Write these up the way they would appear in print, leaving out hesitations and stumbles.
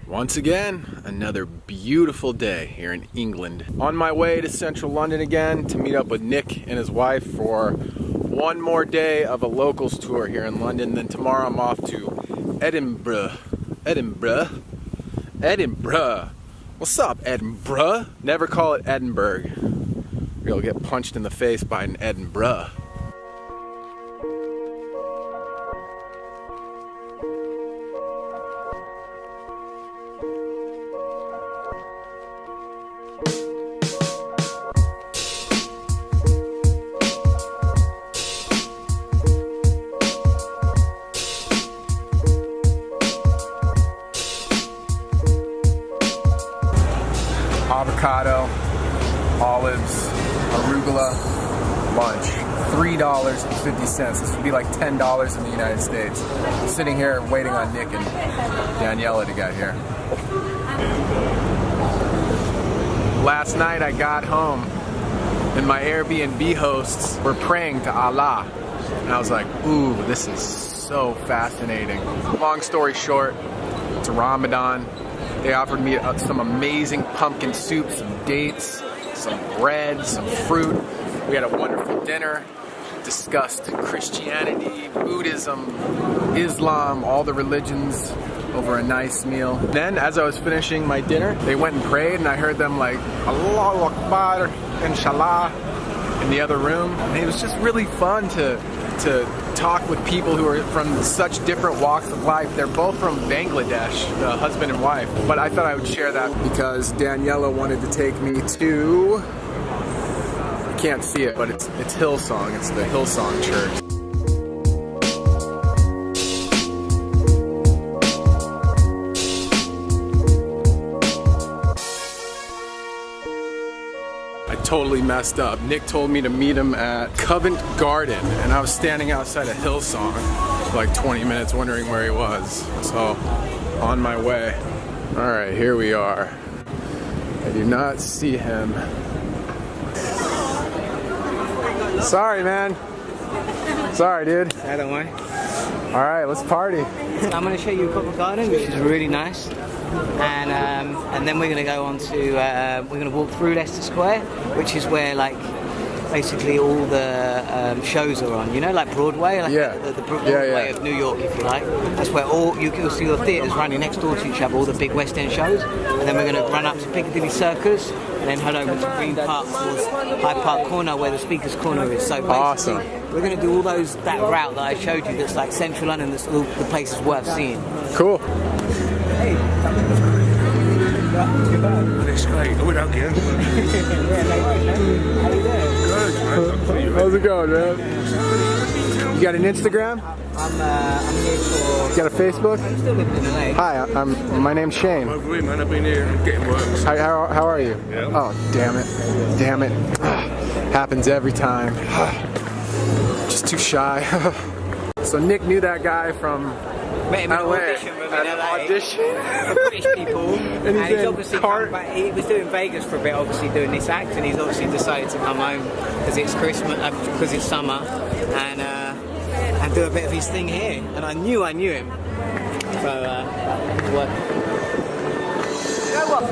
Once again, another beautiful day here in England. On my way to central London again to meet up with Nick and his wife for one more day of a locals tour here in London. Then tomorrow I'm off to Edinburgh. What's up, Edinburgh? Never call it Edinburgh. You'll get punched in the face by an Edinburgh. Avocado, olives, arugula, lunch. $3.50. This would be like $10 in the United States. I'm sitting here waiting on Nick and Daniela to get here. Last night I got home and my Airbnb hosts were praying to Allah. And I was like, ooh, this is so fascinating. Long story short, it's Ramadan. They offered me some amazing pumpkin soup, some dates, some bread, some fruit. We had a wonderful dinner, discussed Christianity, Buddhism, Islam, all the religions over a nice meal. Then, as I was finishing my dinner, they went and prayed, and I heard them like, Allahu Akbar, Inshallah, in the other room. And it was just really fun to talk with people who are from such different walks of life. They're both from Bangladesh, the husband and wife. But I thought I would share that because Daniela wanted to take me to, you can't see it, but it's Hillsong. It's the Hillsong Church. Totally messed up. Nick told me to meet him at Covent Garden, and I was standing outside of Hillsong for like 20 minutes wondering where he was. So, on my way. Alright, here we are. I do not see him. Sorry, man. Sorry, dude. Yeah, don't worry. Alright, let's party. I'm going to show you Covent Garden, which is really nice. And then we're going to go on to, we're going to walk through Leicester Square, which is where like basically all the shows are on, you know, like Broadway, like the Broadway of New York, if you like. That's where you'll see the theatres running next door to each other, all the big West End shows. And then we're going to run up to Piccadilly Circus and then head over to Green Park towards Hyde Park Corner where the Speaker's Corner is. So basically, awesome. We're going to do all that route that I showed you that's like central London, that's all the places worth seeing. Cool. Hey. It's great. I without you. How you doing? Good, man. How's it going, man? You got an Instagram? I'm here for... You got a Facebook? I'm still living in LA. Hi, my name's Shane. Over here, man. I've been here getting work. How are you? Yeah. Oh, damn it. Damn it. Happens every time. Just too shy. So Nick knew that guy from Met him at LA. an audition room in LA. Audition. For British people. and he's obviously come back. He was doing Vegas for a bit, obviously doing this act, and he's obviously decided to come home because it's Christmas, because it's summer, and do a bit of his thing here. And I knew him. So it's working. You know what?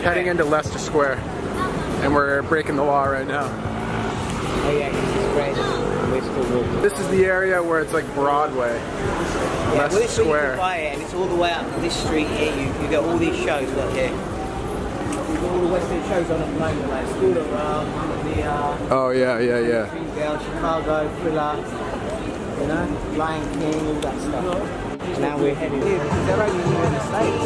Heading into Leicester Square, and we're breaking the law right now. Oh yeah, it's great. We're still walking. This is the area where it's like Broadway, Leicester Square. By it, and it's all the way up this street here. You get all these shows right here. All the West End shows on at the moment, like School of Rock, Oh yeah. Dream Girl, Chicago, Thriller, you know, Lion King, all that stuff. Now we're heading here because they're only here in the States.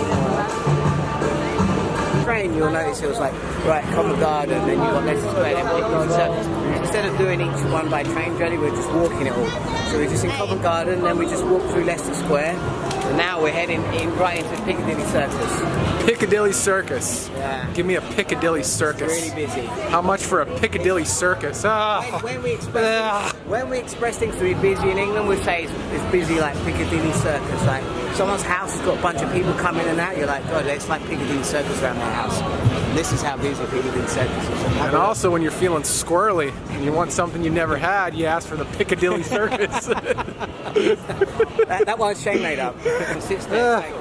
train, you'll notice it was like, right, Covent Garden, then you've got Leicester Square, then Piccadilly Circus. Instead of doing each one by train journey, we're just walking it all. So we're just in Covent Garden, then we just walk through Leicester Square, and now we're heading right into Piccadilly Circus. Piccadilly Circus. Yeah. Give me a Piccadilly Circus. It's really busy. How much for a Piccadilly Circus? When we express things to be busy in England, we say it's busy like Piccadilly Circus. Like someone's house has got a bunch of people coming in and out. You're like, God, it's like Piccadilly Circus around their house. And this is how busy Piccadilly Circus is. And also, when you're feeling squirrely and you want something you never had, you ask for the Piccadilly Circus. that one's Shane made up.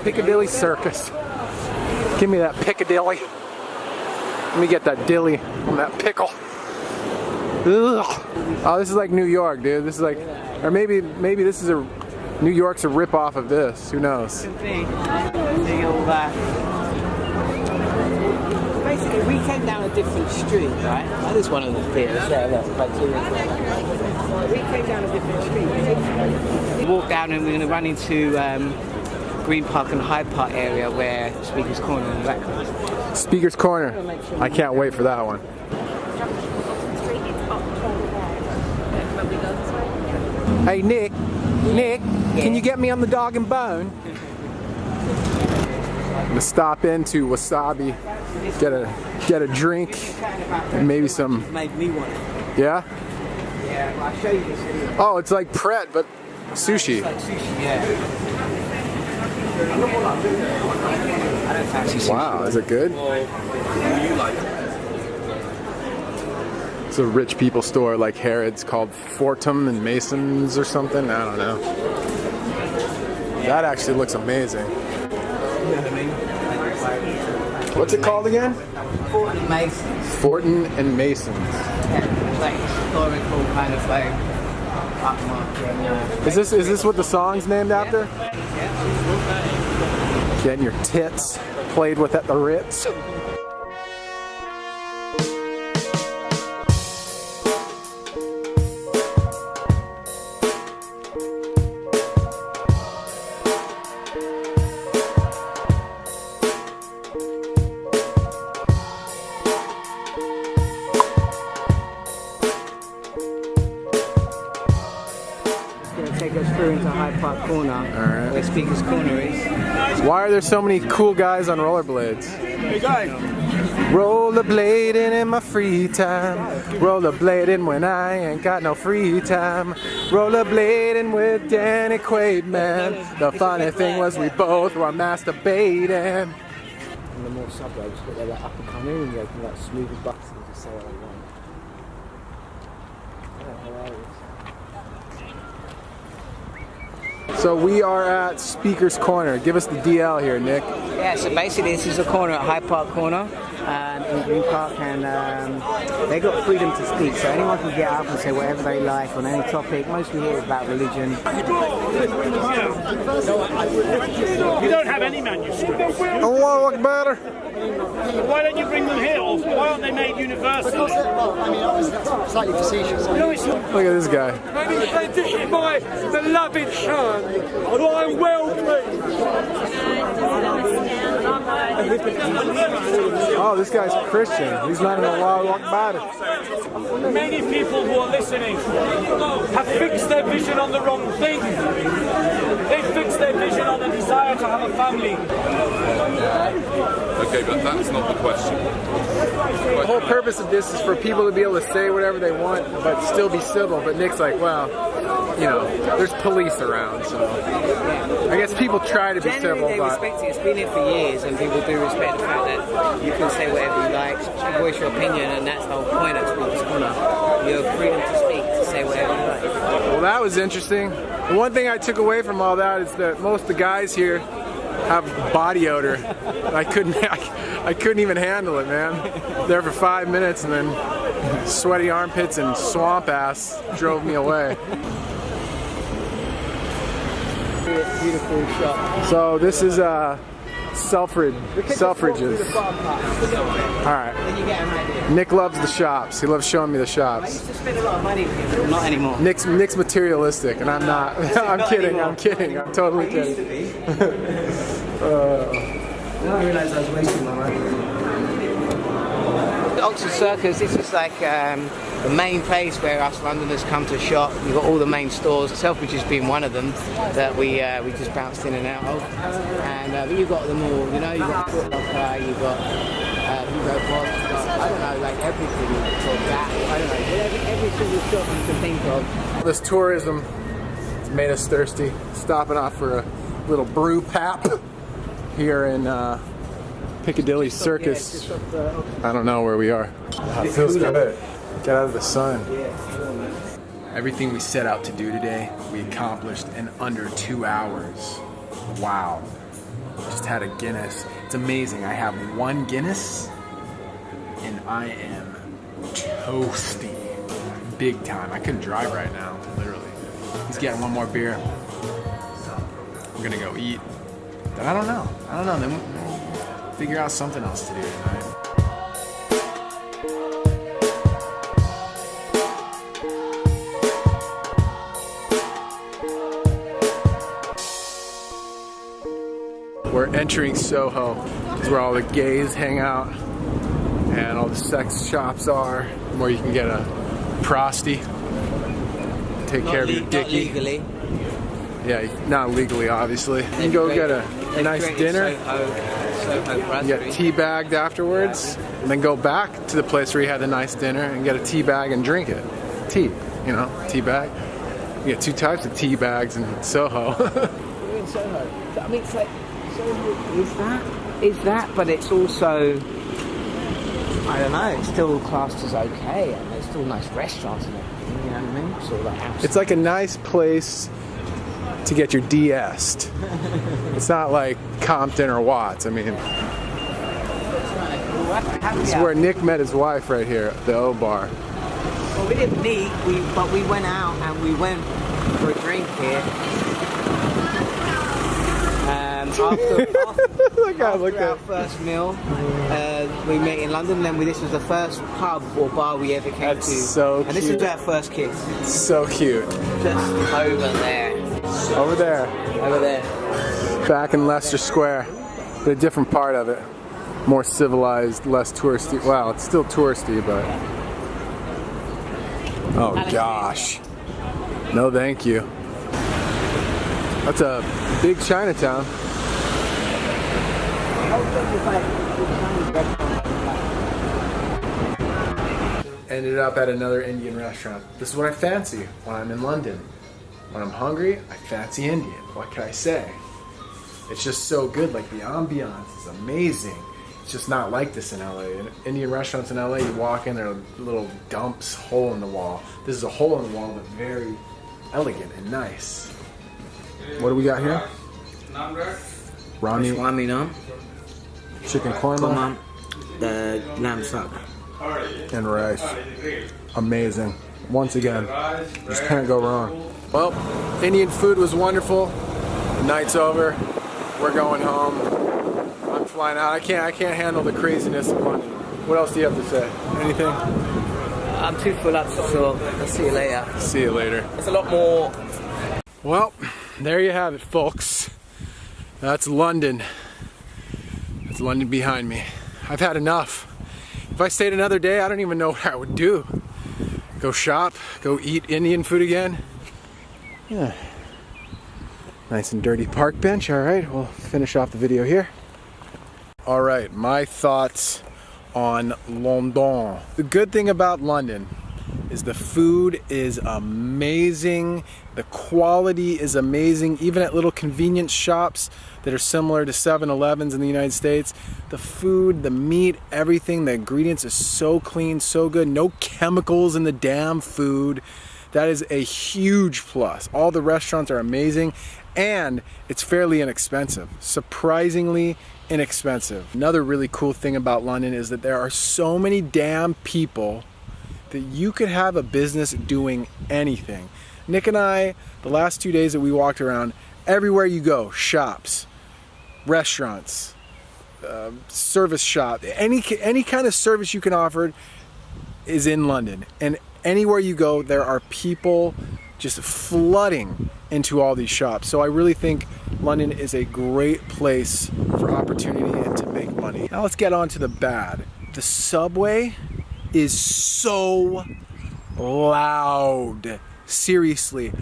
Piccadilly Circus. Give me that Piccadilly. Let me get that dilly on that pickle. Ugh. Oh, this is like New York, dude. This is like, or maybe this is New York's a rip off of this. Who knows? Basically, we came down a different street, right? That is one of the theatres there. Look, we came down a different street. We walked down and we're going to run into Green Park and Hyde Park area where Speaker's Corner in the background. Speaker's Corner. I can't wait for that one. Hey Nick, can you get me on the dog and bone? I'm gonna stop into Wasabi, get a drink, and maybe some. Made me one. Yeah? Yeah, I'll show you this video. Oh, it's like Pret, but sushi. It's like sushi, yeah. I don't fancy sushi. Wow, is it good? It's a rich people store like Harrods called Fortum and Masons or something. I don't know. That actually looks amazing. What's it called again? Fortin and Masons. Fortin and Masons. Yeah, it's like historical kind of like upmarket. Is this what the song's named after? Getting your tits played with at the Ritz. Take us through into Hyde Park Corner, where Speaker's Corner is. Why are there so many cool guys on rollerblades? Hey guys. Rollerblading in my free time. Rollerblading when I ain't got no free time. Rollerblading with Danny Quaid, man. The funny thing was we both were masturbating. And the more suburbs, but they're like up and coming and you can like smooth the buses and just say what they want. So we are at Speaker's Corner. Give us the DL here, Nick. Yeah, so basically this is a corner at Hyde Park Corner in Green Park, and they got freedom to speak, so anyone can get up and say whatever they like on any topic. Mostly here is about religion. You don't have any manuscripts. Allahu Akbar. Why don't you bring them here? Or why aren't they made universal? Well, I mean, obviously, slightly facetious. No, it's not. Look at this guy. My beloved son, and I'm well pleased. Oh, this guy's Christian. He's not an Allahu Akbar. Many people who are listening have fixed their vision on the wrong thing. They fixed their vision on the desire to have a family. Okay, but that's not the question. The whole purpose of this is for people to be able to say whatever they want, but still be civil. But Nick's like, well, you know, there's police around, so I guess people try to be Generally, civil, they but respect it. It's been here for years, and people do respect the fact that you can say whatever you like, voice your opinion, and that's the whole point of Speaker's Corner. You have freedom to speak, to say whatever you like. well, that was interesting. The one thing I took away from all that is that most of the guys here have body odor. I couldn't even handle it, man. There for 5 minutes, and then sweaty armpits and swamp ass drove me away. Beautiful shot. So this is Selfridges. All right. Then you get an idea. Nick loves the shops. He loves showing me the I shops. used to spend a lot of money here, not anymore. Nick's materialistic, and I'm not. I'm kidding. I'm kidding. I'm totally I used to kidding. be. Then I realised I was wasting my money. Oxford Circus. This is like the main place where us Londoners come to shop. You've got all the main stores, Selfridges being one of them that we just bounced in and out of. And but you've got them all, you know, you've got Foot Locker, you've got Hugo Boss, you've got, I don't know, like everything for that. I don't know, every single shop you can think of. This tourism has made us thirsty. Stopping off for a little brew pap here in Piccadilly Circus. I don't know where we are. It feels good. Get out of the sun. Everything we set out to do today, we accomplished in under 2 hours. Wow. Just had a Guinness. It's amazing. I have 1 Guinness and I am toasty. Big time. I couldn't drive right now, literally. He's getting 1 more beer. We're gonna go eat. But I don't know. Then we'll figure out something else to do tonight. We're entering Soho. This is where all the gays hang out and all the sex shops are, where you can get a prosty, take care of your dickie. Not legally. Yeah, not legally, obviously. You can go get a nice dinner, you get tea-bagged afterwards, and then go back to the place where you had the nice dinner and get a tea bag and drink it. Tea, you know, tea bag. You get 2 types of tea bags in Soho. We're in Soho. I mean, it's like, Soho is that, but it's also, I don't know, it's still classed as okay, and there's still nice restaurants and everything, you know what I mean? Sort of like outside. It's like a nice place to get your DS'd. It's not like Compton or Watts. I mean, this is where Nick met his wife right here, the O Bar. Well, we didn't meet, but we went out and we went for a drink here. After our first meal, we met in London. Then this was the first pub or bar we ever came to. So and this cute. was our first kiss. So cute. Just over there. Over there. Over there. Back in Leicester Square, but a different part of it. More civilized, less touristy. Well, it's still touristy, but... Oh gosh. No thank you. That's a big Chinatown. Ended up at another Indian restaurant. This is what I fancy when I'm in London. When I'm hungry, I fancy Indian. What can I say? It's just so good. Like, the ambiance is amazing. It's just not like this in LA. In Indian restaurants in LA, you walk in, there are little dumps, hole in the wall. This is a hole in the wall, but very elegant and nice. What do we got here? Rami Naan, chicken korma the lamb suck. and rice. Amazing. Once again, just can't go wrong. Well, Indian food was wonderful. The night's over. We're going home. I'm flying out. I can't handle the craziness of London. What else do you have to say? Anything? I'm too full up, so I'll see you later. See you later. There's a lot more. Well, there you have it, folks. That's London. That's London behind me. I've had enough. If I stayed another day, I don't even know what I would do. Go shop, go eat Indian food again. Yeah. Nice and dirty park bench. All right, we'll finish off the video here. All right, my thoughts on London. The good thing about London is the food is amazing, the quality is amazing, even at little convenience shops that are similar to 7-Elevens in the United States. The food, the meat, everything, the ingredients is so clean, so good, no chemicals in the damn food. That is a huge plus. All the restaurants are amazing, and it's fairly inexpensive, surprisingly inexpensive. Another really cool thing about London is that there are so many damn people that you could have a business doing anything. Nick and I, the last 2 days that we walked around, everywhere you go, shops, restaurants, service shop, any kind of service you can offer is in London. And anywhere you go, there are people just flooding into all these shops. So I really think London is a great place for opportunity and to make money. Now let's get on to the bad. The subway is so loud. Seriously.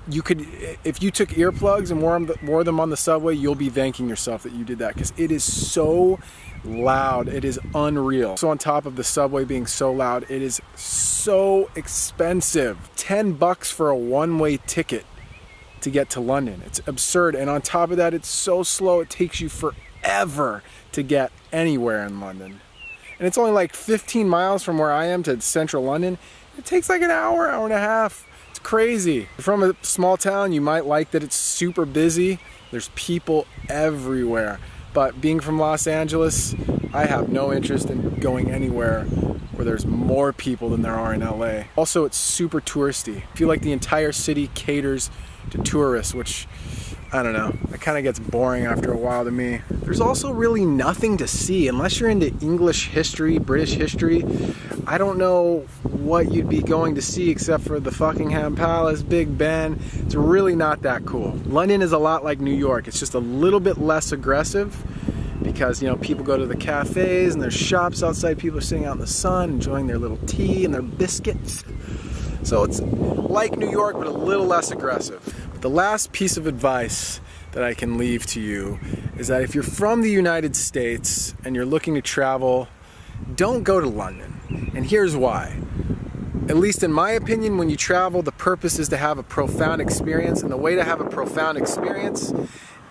You could, if you took earplugs and wore them on the subway, you'll be thanking yourself that you did that, because it is so loud. It is unreal. So on top of the subway being so loud, it is so expensive. $10 for a one-way ticket to get to London. It's absurd. And on top of that, it's so slow, it takes you forever to get anywhere in London. And it's only like 15 miles from where I am to central London. It takes like an hour, hour and a half. It's crazy. If you're from a small town, you might like that it's super busy. There's people everywhere. But being from Los Angeles, I have no interest in going anywhere where there's more people than there are in LA. Also, it's super touristy. I feel like the entire city caters to tourists, which, I don't know, it kind of gets boring after a while to me. There's also really nothing to see unless you're into English history, British history. I don't know what you'd be going to see except for the Buckingham Palace, Big Ben. It's really not that cool. London is a lot like New York. It's just a little bit less aggressive because, you know, people go to the cafes and there's shops outside. People are sitting out in the sun, enjoying their little tea and their biscuits. So it's like New York, but a little less aggressive. But the last piece of advice that I can leave to you is that if you're from the United States and you're looking to travel, don't go to London. And here's why. At least in my opinion, when you travel, the purpose is to have a profound experience. And the way to have a profound experience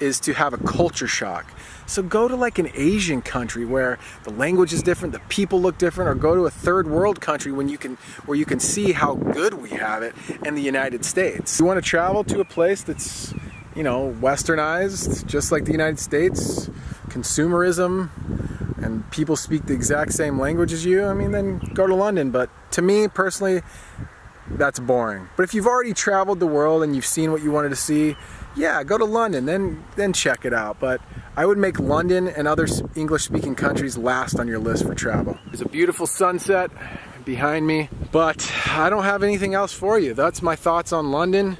is to have a culture shock. So go to like an Asian country where the language is different, the people look different, or go to a third world country where you can see how good we have it in the United States. You want to travel to a place that's, you know, westernized, just like the United States, consumerism, and people speak the exact same language as you, I mean, then go to London. But to me, personally, that's boring. But if you've already traveled the world and you've seen what you wanted to see, yeah, go to London, then check it out. But I would make London and other English-speaking countries last on your list for travel. There's a beautiful sunset behind me, but I don't have anything else for you. That's my thoughts on London.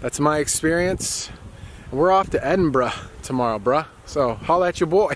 That's my experience. We're off to Edinburgh tomorrow, bruh. So holla at your boy.